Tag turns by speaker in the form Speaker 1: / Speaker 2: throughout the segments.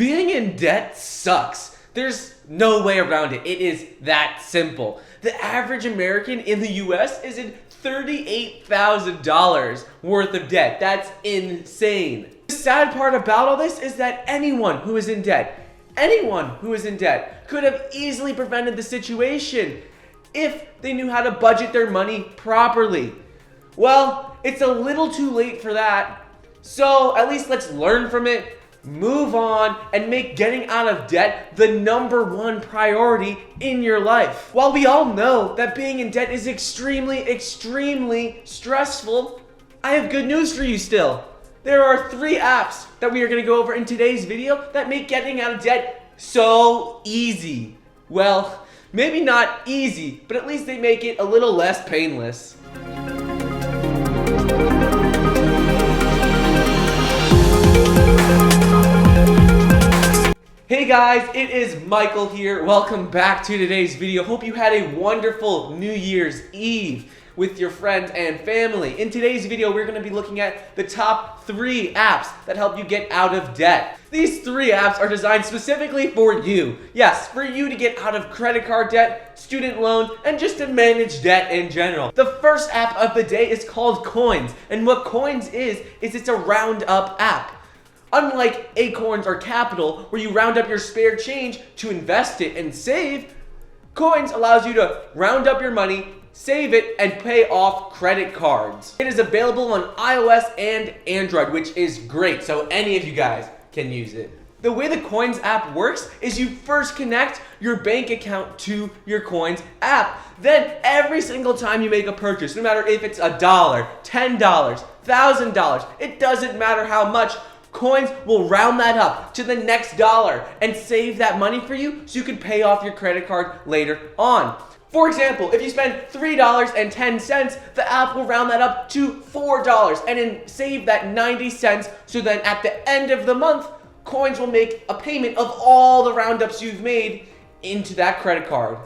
Speaker 1: Being in debt sucks. There's no way around it. It is that simple. The average American in the US is in $38,000 worth of debt. That's insane. The sad part about all this is that anyone who is in debt could have easily prevented the situation if they knew how to budget their money properly. Well, it's a little too late for that. So at least let's learn from it, move on, and make getting out of debt the #1 priority in your life. While we all know that being in debt is extremely stressful, I have good news for you still. There are 3 apps that we are going to go over in today's video that make getting out of debt so easy. Well, maybe not easy, but at least they make it a little less painless. Hey guys, it is Michael here. Welcome back to today's video. Hope you had a wonderful New Year's Eve with your friends and family. In today's video, we're going to be looking at the top 3 apps that help you get out of debt. These 3 apps are designed specifically for you. Yes, for you to get out of credit card debt, student loans, and just to manage debt in general. The first app of the day is called Qoins, and what Qoins is it's a roundup app. Unlike Acorns or Qapital, where you round up your spare change to invest it and save, Qoins allows you to round up your money, save it, and pay off credit cards. It is available on iOS and Android, which is great, so any of you guys can use it. The way the Qoins app works is you first connect your bank account to your Qoins app. Then every single time you make a purchase, no matter if it's $1, $10, $1,000, it doesn't matter how much, Qoins will round that up to the next dollar and save that money for you so you can pay off your credit card later on. For example, if you spend $3.10, the app will round that up to $4 and then save that 90 cents so then at the end of the month, Qoins will make a payment of all the roundups you've made into that credit card.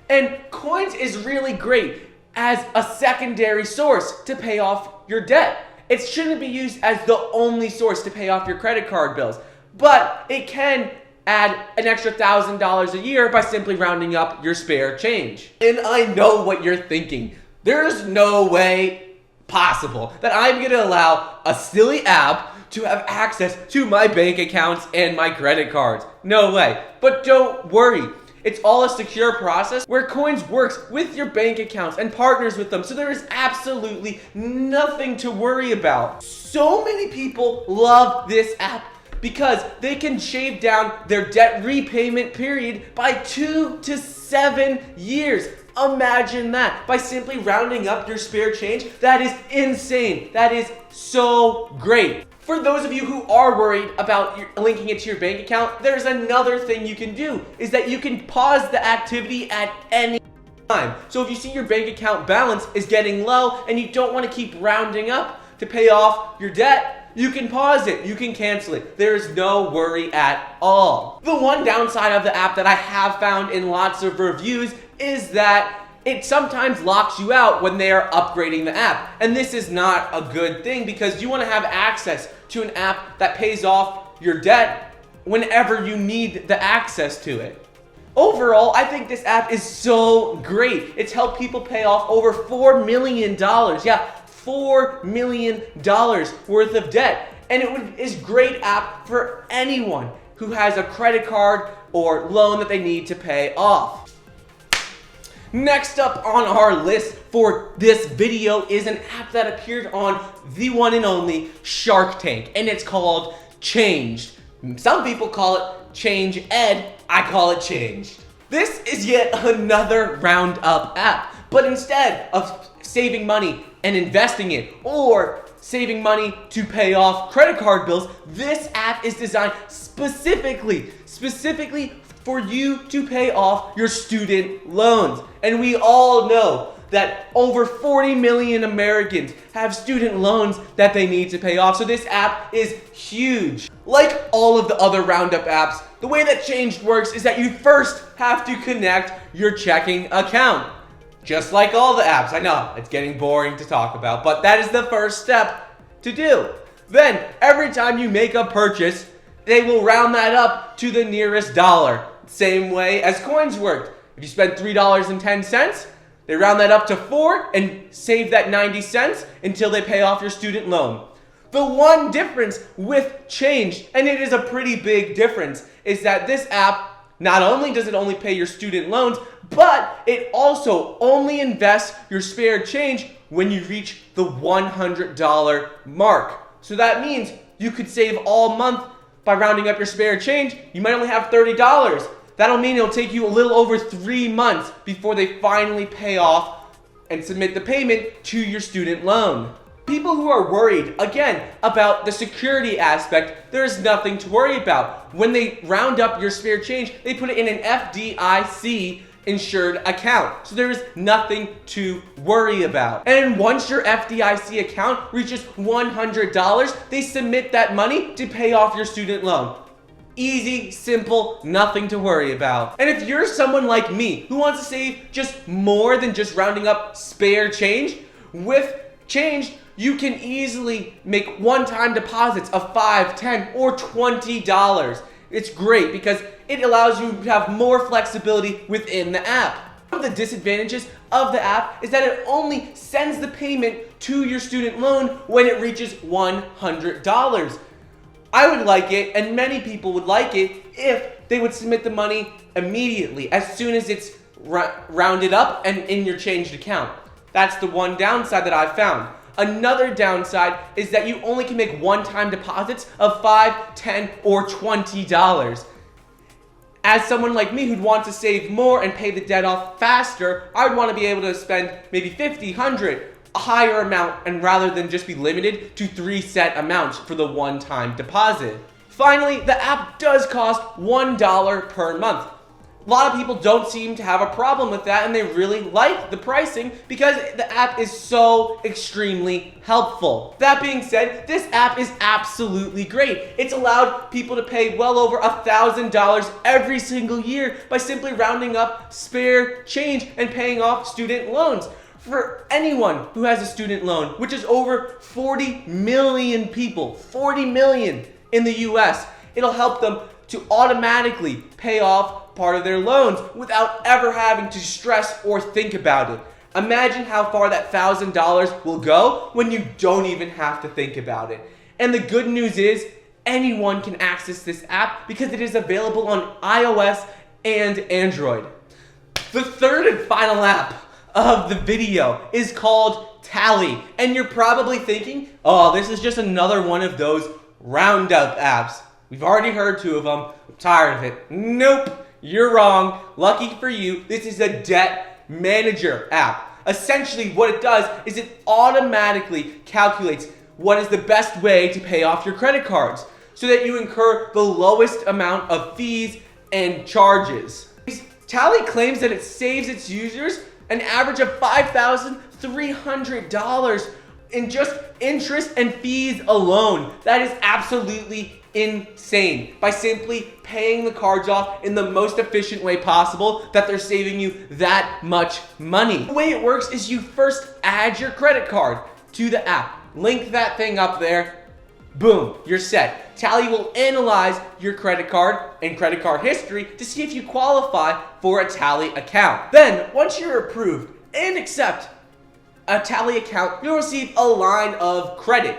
Speaker 1: And Qoins is really great as a secondary source to pay off your debt. It shouldn't be used as the only source to pay off your credit card bills, but it can add an extra $1,000 a year by simply rounding up your spare change. And I know what you're thinking. There's no way possible that I'm going to allow a silly app to have access to my bank accounts and my credit cards. No way. But don't worry. It's all a secure process where Qoins works with your bank accounts and partners with them, so there is absolutely nothing to worry about. So many people love this app because they can shave down their debt repayment period by 2 to 7 years. Imagine that, by simply rounding up your spare change. That is insane. That is so great. For those of you who are worried about linking it to your bank account, there's another thing you can do, is that you can pause the activity at any time. So if you see your bank account balance is getting low and you don't want to keep rounding up to pay off your debt, you can pause it, you can cancel it. There's no worry at all. The one downside of the app that I have found in lots of reviews is that it sometimes locks you out when they are upgrading the app. And this is not a good thing because you want to have access to an app that pays off your debt whenever you need the access to it. Overall, I think this app is so great. It's helped people pay off over $4 million. Yeah, $4 million worth of debt. And it is a great app for anyone who has a credit card or loan that they need to pay off. Next up on our list for this video is an app that appeared on the one and only Shark Tank, and it's called Changed. Some people call it Change Ed, I call it Changed. This is yet another roundup app, but instead of saving money and investing it or saving money to pay off credit card bills, this app is designed specifically for you to pay off your student loans. And we all know that over 40 million Americans have student loans that they need to pay off. So this app is huge. Like all of the other roundup apps, the way that Changed works is that you first have to connect your checking account. Just like all the apps. I know, it's getting boring to talk about, but that is the first step to do. Then, every time you make a purchase, they will round that up to the nearest dollar. Same way as Qoins worked. If you spend $3.10, they round that up to 4 and save that 90 cents until they pay off your student loan. The one difference with Change, and it is a pretty big difference, is that this app, not only does it only pay your student loans, but it also only invests your spare change when you reach the $100 mark. So that means you could save all month by rounding up your spare change. You might only have $30. That'll mean it'll take you a little over 3 months before they finally pay off and submit the payment to your student loan. People who are worried, again, about the security aspect, there's nothing to worry about. When they round up your spare change, they put it in an FDIC insured account. So there is nothing to worry about. And once your FDIC account reaches $100, they submit that money to pay off your student loan. Easy, simple, nothing to worry about. And if you're someone like me who wants to save just more than just rounding up spare change, with Change, you can easily make one-time deposits of $5, $10, or $20. It's great because it allows you to have more flexibility within the app. One of the disadvantages of the app is that it only sends the payment to your student loan when it reaches $100. I would like it, and many people would like it, if they would submit the money immediately, as soon as it's rounded up and in your changed account. That's the one downside that I've found. Another downside is that you only can make one-time deposits of $5, $10, or $20. As someone like me who'd want to save more and pay the debt off faster, I would want to be able to spend maybe $50, $100, a higher amount, and rather than just be limited to 3 set amounts for the one-time deposit. Finally, the app does cost $1 per month. A lot of people don't seem to have a problem with that, and they really like the pricing because the app is so extremely helpful. That being said, this app is absolutely great. It's allowed people to pay well over $1,000 every single year by simply rounding up spare change and paying off student loans. For anyone who has a student loan, which is over 40 million people, 40 million in the US, it'll help them to automatically pay off part of their loans without ever having to stress or think about it. Imagine how far that $1,000 will go when you don't even have to think about it. And the good news is anyone can access this app because it is available on iOS and Android. The third and final app of the video is called Tally. And you're probably thinking, oh, this is just another one of those roundup apps. We've already heard 2 of them. I'm tired of it. Nope. You're wrong. Lucky for you, this is a debt manager app. Essentially, what it does is it automatically calculates what is the best way to pay off your credit cards so that you incur the lowest amount of fees and charges. Tally claims that it saves its users an average of $5,300 in just interest and fees alone. That is absolutely insane. By simply paying the cards off in the most efficient way possible, that they're saving you that much money. The way it works is you first add your credit card to the app. Link that thing up there. Boom, you're set. Tally will analyze your credit card and credit card history to see if you qualify for a Tally account. Then, once you're approved and accept a Tally account, you'll receive a line of credit.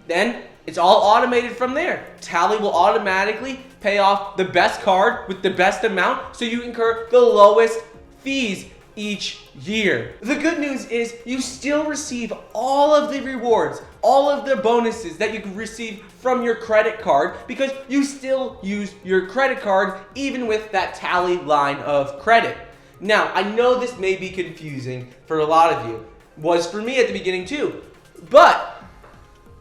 Speaker 1: Then, it's all automated from there. Tally will automatically pay off the best card with the best amount so you incur the lowest fees each year. The good news is you still receive all of the rewards, all of the bonuses that you can receive from your credit card because you still use your credit card even with that Tally line of credit. Now, I know this may be confusing for a lot of you. Was for me at the beginning too. But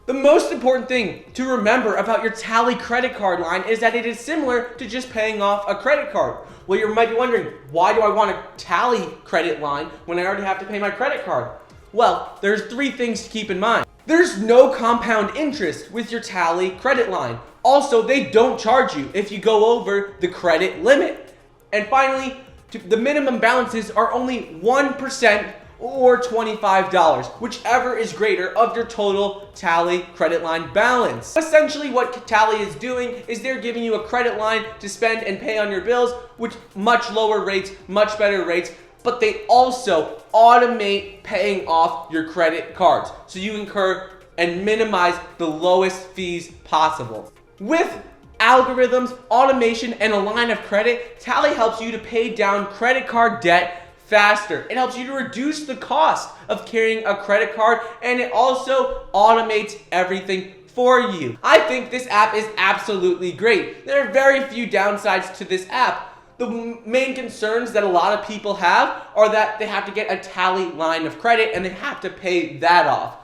Speaker 1: the most important thing to remember about your Tally credit card line is that it is similar to just paying off a credit card. Well, you might be wondering, why do I want a Tally credit line when I already have to pay my credit card? Well, there's 3 things to keep in mind. There's no compound interest with your Tally credit line. Also, they don't charge you if you go over the credit limit. And finally, the minimum balances are only 1% or $25, whichever is greater of your total Tally credit line balance. Essentially what Tally is doing is they're giving you a credit line to spend and pay on your bills, which much lower rates, much better rates, but they also automate paying off your credit cards so you incur and minimize the lowest fees possible. With algorithms, automation, and a line of credit, Tally helps you to pay down credit card debt faster. It helps you to reduce the cost of carrying a credit card, and it also automates everything for you. I think this app is absolutely great. There are very few downsides to this app. The main concerns that a lot of people have are that they have to get a Tally line of credit and they have to pay that off.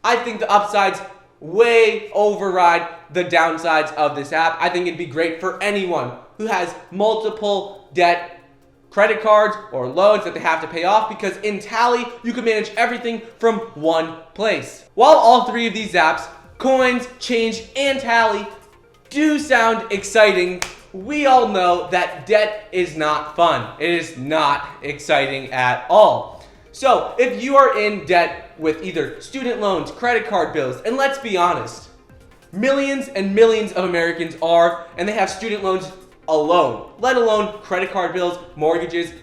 Speaker 1: I think the upsides way override the downsides of this app. I think it'd be great for anyone who has multiple debt credit cards or loans that they have to pay off, because in Tally, you can manage everything from one place. While all three of these apps, Qoins, Change, and Tally, do sound exciting, we all know that debt is not fun. It is not exciting at all. So if you are in debt with either student loans, credit card bills, and let's be honest, millions and millions of Americans are, and they have student loans alone, let alone credit card bills, mortgages.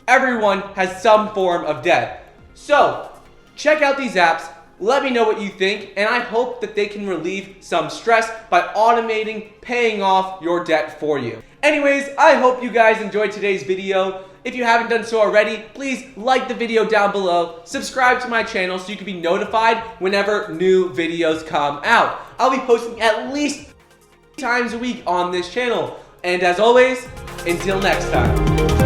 Speaker 1: Everyone has some form of debt. So check out these apps. Let me know what you think, and I hope that they can relieve some stress by automating paying off your debt for you. Anyways, I hope you guys enjoyed today's video. If you haven't done so already, please like the video down below, subscribe to my channel so you can be notified whenever new videos come out. I'll be posting at least 3 times a week on this channel. And as always, until next time.